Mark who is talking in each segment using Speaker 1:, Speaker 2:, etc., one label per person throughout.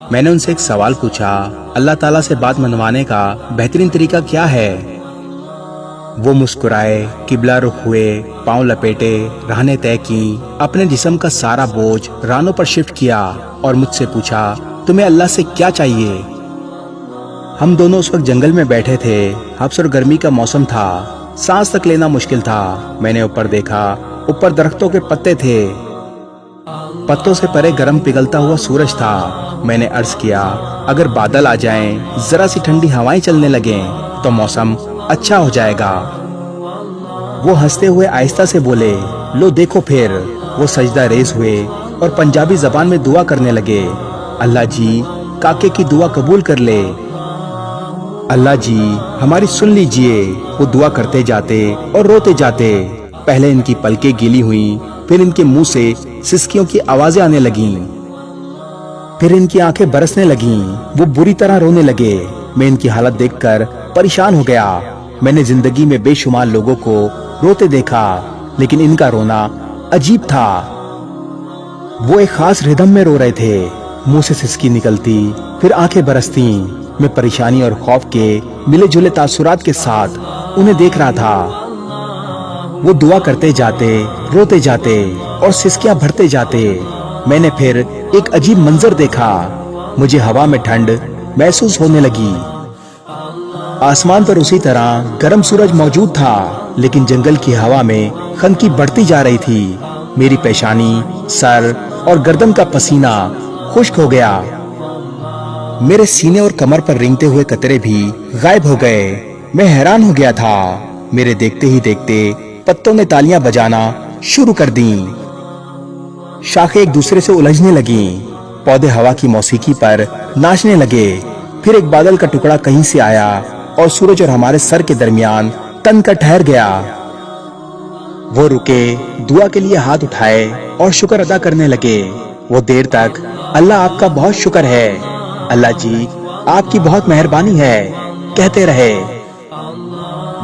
Speaker 1: میں نے ان سے ایک سوال پوچھا، اللہ تعالیٰ سے بات منوانے کا بہترین طریقہ کیا ہے؟ وہ مسکرائے، قبلہ رخ ہوئے، پاؤں لپیٹے، راہیں طے کی، اپنے جسم کا سارا بوجھ رانوں پر شفٹ کیا اور مجھ سے پوچھا، تمہیں اللہ سے کیا چاہیے؟ ہم دونوں اس وقت جنگل میں بیٹھے تھے، حبس اور گرمی کا موسم تھا، سانس تک لینا مشکل تھا۔ میں نے اوپر دیکھا، اوپر درختوں کے پتے تھے، پتوں سے پرے گرم پگھلتا ہوا سورج تھا۔ میں نے عرض کیا، اگر بادل آ جائیں، ذرا سی ٹھنڈی ہوائیں چلنے لگیں تو موسم اچھا ہو جائے گا۔ وہ ہنستے ہوئے آہستہ سے بولے، لو دیکھو پھر۔ وہ سجدہ ریز ہوئے اور پنجابی زبان میں دعا کرنے لگے، اللہ جی کاکے کی دعا قبول کر لے، اللہ جی ہماری سن لیجئے۔ وہ دعا کرتے جاتے اور روتے جاتے۔ پہلے ان کی پلکیں گیلی ہوئیں، پھر ان کے منہ سے سسکیوں کی آوازیں آنے لگیں، پھر ان کی آنکھیں برسنے لگیں۔ وہ بری طرح رونے لگے۔ میں ان کی حالت دیکھ کر پریشان ہو گیا۔ میں نے زندگی میں بے شمار لوگوں کو روتے دیکھا، لیکن ان کا رونا عجیب تھا۔ وہ ایک خاص ردھم میں رو رہے تھے، منہ سے سسکی نکلتی، پھر آنکھیں برستی۔ میں پریشانی اور خوف کے ملے جلے تاثرات کے ساتھ انہیں دیکھ رہا تھا۔ وہ دعا کرتے جاتے، روتے جاتے اور سسکیاں بھرتے جاتے۔ میں نے پھر ایک عجیب منظر دیکھا۔ مجھے ہوا میں ٹھنڈ محسوس ہونے لگی۔ آسمان پر اسی طرح گرم سورج موجود تھا، لیکن جنگل کی ہوا میں خنکی بڑھتی جا رہی تھی۔ میری پیشانی، سر اور گردن کا پسینہ خشک ہو گیا۔ میرے سینے اور کمر پر رینگتے ہوئے قطرے بھی غائب ہو گئے۔ میں حیران ہو گیا تھا۔ میرے دیکھتے ہی دیکھتے پتوں نے تالیاں بجانا شروع کر دیں، شاخیں ایک دوسرے سے الجھنے لگیں، پودے ہوا کی موسیقی پر ناچنے لگے۔ پھر ایک بادل کا ٹکڑا کہیں سے آیا اور سورج اور ہمارے سر کے درمیان تن کر ٹھہر گیا۔ وہ رکے، دعا کے لیے ہاتھ اٹھائے اور شکر ادا کرنے لگے۔ وہ دیر تک اللہ آپ کا بہت شکر ہے، اللہ جی آپ کی بہت مہربانی ہے کہتے رہے۔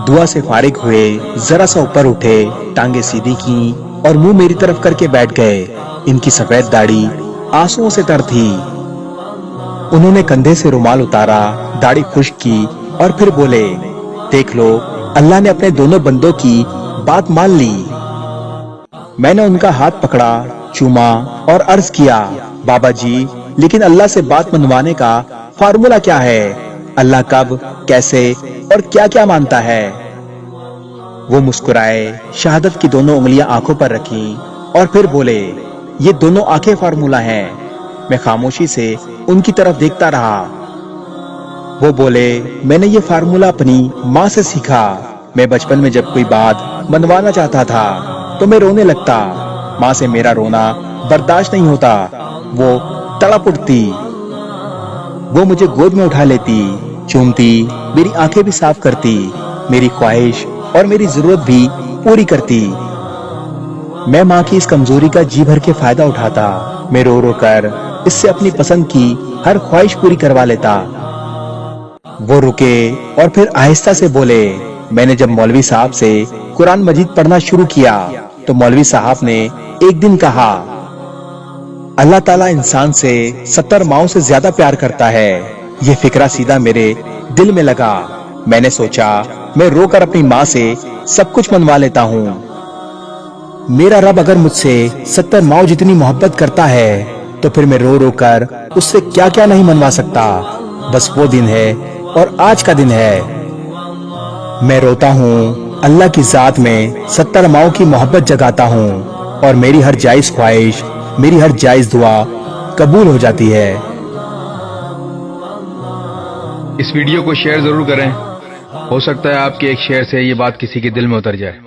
Speaker 1: دعا سے فارغ ہوئے، ذرا سا اوپر اٹھے، ٹانگیں سیدھی کی اور منہ میری طرف کر کے بیٹھ گئے۔ ان کی سفید داڑھی آنسوؤں سے تر تھی۔ انہوں نے کندھے سے رومال اتارا، داڑھی خشک کی اور پھر بولے، دیکھ لو اللہ نے اپنے دونوں بندوں کی بات مان لی۔ میں نے ان کا ہاتھ پکڑا، چوما اور عرض کیا، بابا جی لیکن اللہ سے بات منوانے کا فارمولہ کیا ہے؟ اللہ کب، کیسے اور کیا کیا مانتا ہے؟ وہ مسکرائے، شہادت کی دونوں انگلیاں آنکھوں پر رکھیں اور پھر بولے، یہ دونوں آنکھیں فارمولہ ہیں۔ میں خاموشی سے ان کی طرف دیکھتا رہا۔ وہ بولے، میں نے یہ فارمولہ اپنی ماں سے سیکھا۔ میں بچپن میں جب کوئی بات منوانا چاہتا تھا تو میں رونے لگتا، ماں سے میرا رونا برداشت نہیں ہوتا، وہ تڑپ اٹھتی۔ وہ مجھے گود میں اٹھا لیتی، چومتی، میری آنکھیں بھی صاف کرتی، میری خواہش اور میری ضرورت بھی پوری کرتی۔ میں ماں کی اس کمزوری کا جی بھر کے فائدہ اٹھاتا۔ میں رو رو کر اس سے اپنی پسند کی ہر خواہش پوری کروا لیتا۔ وہ رکے اور پھر آہستہ سے بولے، میں نے جب مولوی صاحب سے قرآن مجید پڑھنا شروع کیا تو مولوی صاحب نے ایک دن کہا، اللہ تعالیٰ انسان سے 70 ماؤں سے زیادہ پیار کرتا ہے۔ یہ فکرہ سیدھا میرے دل میں لگا۔ میں نے سوچا، میں رو کر اپنی ماں سے سب کچھ منوا لیتا ہوں۔ میرا رب اگر مجھ سے 70 ماؤں جتنی محبت کرتا ہے تو پھر میں رو رو کر اس سے کیا کیا نہیں منوا سکتا۔ بس وہ دن ہے اور آج کا دن ہے۔ میں روتا ہوں، اللہ کی ذات میں 70 ماؤں کی محبت جگاتا ہوں اور میری ہر جائز خواہش، میری ہر جائز دعا قبول ہو جاتی ہے۔
Speaker 2: اس ویڈیو کو شیئر ضرور کریں، ہو سکتا ہے آپ کے ایک شیئر سے یہ بات کسی کے دل میں اتر جائے۔